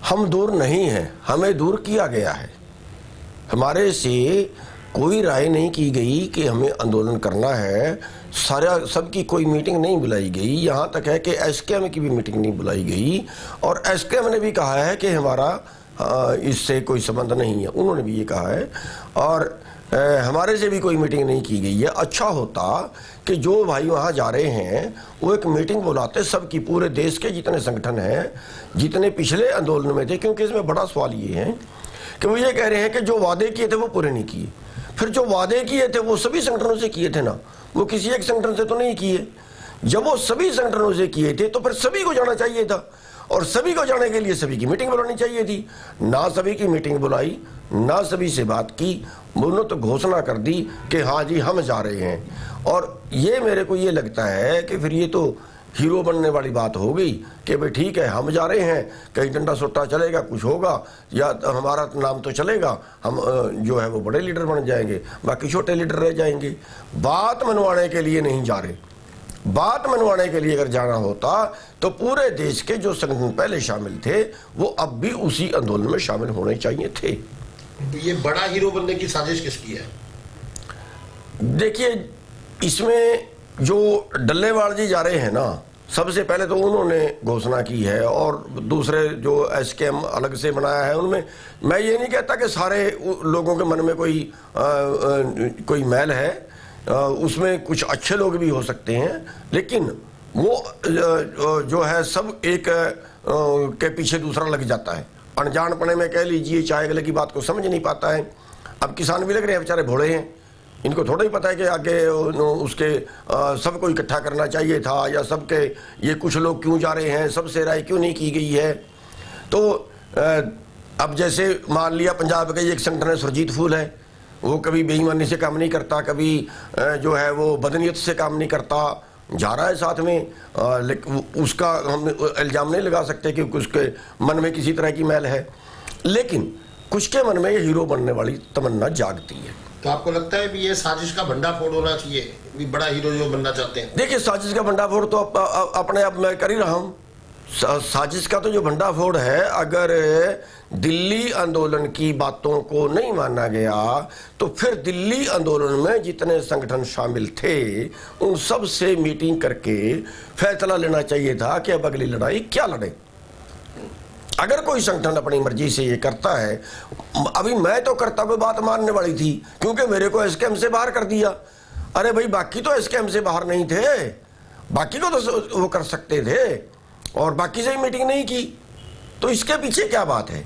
हम दूर नहीं हैं, हमें दूर किया गया है। हमारे से कोई राय नहीं की गई कि हमें आंदोलन करना है। सारा सबकी कोई मीटिंग नहीं बुलाई गई। यहाँ तक है कि एसकेएम की भी मीटिंग नहीं बुलाई गई और एसकेएम ने भी कहा है कि हमारा इससे कोई संबंध नहीं है, उन्होंने भी ये कहा है। और हमारे से भी कोई मीटिंग नहीं की गई है। अच्छा होता कि जो भाई वहाँ जा रहे हैं वो एक मीटिंग बुलाते, सबकी, पूरे देश के जितने संगठन हैं, जितने पिछले आंदोलन में थे। क्योंकि इसमें बड़ा सवाल ये है कि वो ये कह रहे हैं कि जो वादे किए थे वो पूरे नहीं किए। फिर जो वादे किए थे वो सभी संगठनों से किए थे ना, वो किसी एक संगठन से तो नहीं किए। जब वो सभी संगठनों से किए थे तो फिर सभी को जाना चाहिए था और सभी को जाने के लिए सभी की मीटिंग बुलानी चाहिए थी। ना सभी की मीटिंग बुलाई, ना सभी से बात की, उन्होंने तो घोषणा कर दी कि हाँ जी हम जा रहे हैं। और ये मेरे को ये लगता है कि फिर ये तो हीरो बनने वाली बात हो गई कि भाई ठीक है हम जा रहे हैं, कहीं डंडा सोटा चलेगा, कुछ होगा, या हमारा नाम तो चलेगा, हम जो है वो बड़े लीडर बन जाएंगे, बाकी छोटे लीडर रह जाएंगे। बात मनवाने के लिए नहीं जा रहे। बात मनवाने के लिए अगर जाना होता तो पूरे देश के जो संगठन पहले शामिल थे वो अब भी उसी आंदोलन में शामिल होने चाहिए थे। ये बड़ा हीरो बनने की साजिश किसकी है? देखिए, इसमें जो डल्लेवाल जी जा रहे हैं ना, सबसे पहले तो उन्होंने घोषणा की है और दूसरे जो एसकेएम अलग से बनाया है उनमें मैं ये नहीं कहता कि सारे लोगों के मन में कोई मैल है, उसमें कुछ अच्छे लोग भी हो सकते हैं, लेकिन वो जो है सब एक के पीछे दूसरा लग जाता है। अनजानपने में कह लीजिए, चाहे अगले की बात को समझ नहीं पाता है। अब किसान भी लग रहे हैं बेचारे भोले हैं, इनको थोड़ा ही पता है कि आगे उसके सबको इकट्ठा करना चाहिए था या सबके ये कुछ लोग क्यों जा रहे हैं, सबसे राय क्यों नहीं की गई है। तो अब जैसे मान लिया पंजाब का एक संगठन है सुरजीत फूल है, वो कभी बेईमानी से काम नहीं करता, कभी जो है वो बदनीयत से काम नहीं करता, जा रहा है साथ में, लेकिन उसका हम इल्ज़ाम नहीं लगा सकते कि उसके मन में किसी तरह की मैल है, लेकिन कुछ के मन में ये हीरो बनने वाली तमन्ना जागती है। तो आपको लगता है भी ये साजिश का भंडाफोड़ होना चाहिए, भी बड़ा हीरो जो बनना चाहते हैं? देखिए, साजिश का भंडाफोड़ तो अपने आप मैं कर ही रहा हूँ। साजिश का तो जो भंडाफोड़ है, अगर दिल्ली आंदोलन की बातों को नहीं माना गया तो फिर दिल्ली आंदोलन में जितने संगठन शामिल थे उन सब से मीटिंग करके फैसला लेना चाहिए था कि अब अगली लड़ाई क्या लड़े। अगर कोई संगठन अपनी मर्जी से ये करता है, अभी मैं तो करता हुए बात मानने वाली थी क्योंकि मेरे को एसकेएम से बाहर कर दिया। अरे भाई, बाकी तो एसकेएम से बाहर नहीं थे, बाकी को तो वो कर सकते थे और बाकी से ही मीटिंग नहीं की, तो इसके पीछे क्या बात है?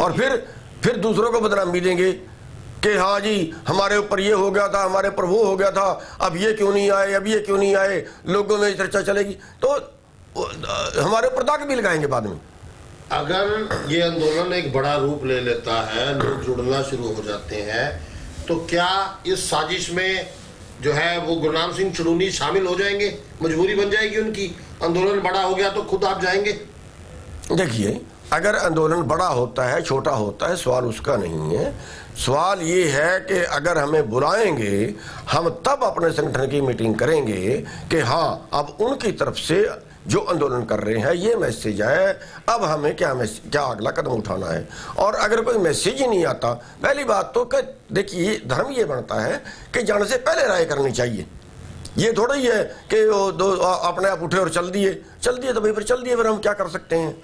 और फिर दूसरों को बदनामी देंगे कि हाँ जी हमारे ऊपर ये हो गया था, हमारे ऊपर वो हो गया था, अब ये क्यों नहीं आए, अब ये क्यों नहीं आए, लोगों में चर्चा चलेगी तो हमारे ऊपर दाग भी लगाएंगे बाद में। अगर ये आंदोलन एक बड़ा रूप ले लेता है, लोग जुड़ना शुरू हो जाते हैं, तो क्या इस साजिश में जो है वो गुरनाम सिंह चुड़ूनी शामिल हो जाएंगे? मजबूरी बन जाएगी उनकी, आंदोलन बड़ा हो गया तो खुद आप जाएंगे? देखिए, अगर आंदोलन बड़ा होता है छोटा होता है सवाल उसका नहीं है। सवाल ये है कि अगर हमें बुलाएंगे हम तब अपने संगठन की मीटिंग करेंगे कि हाँ अब उनकी तरफ से जो आंदोलन कर रहे हैं ये मैसेज है, अब हमें क्या अगला कदम उठाना है। और अगर कोई मैसेज ही नहीं आता, पहली बात तो देखिए धर्म ये बनता है कि जाने से पहले राय करनी चाहिए। ये थोड़ा ही है कि अपने आप उठे और चल दिए तो भाई फिर चल दिए, फिर हम क्या कर सकते हैं।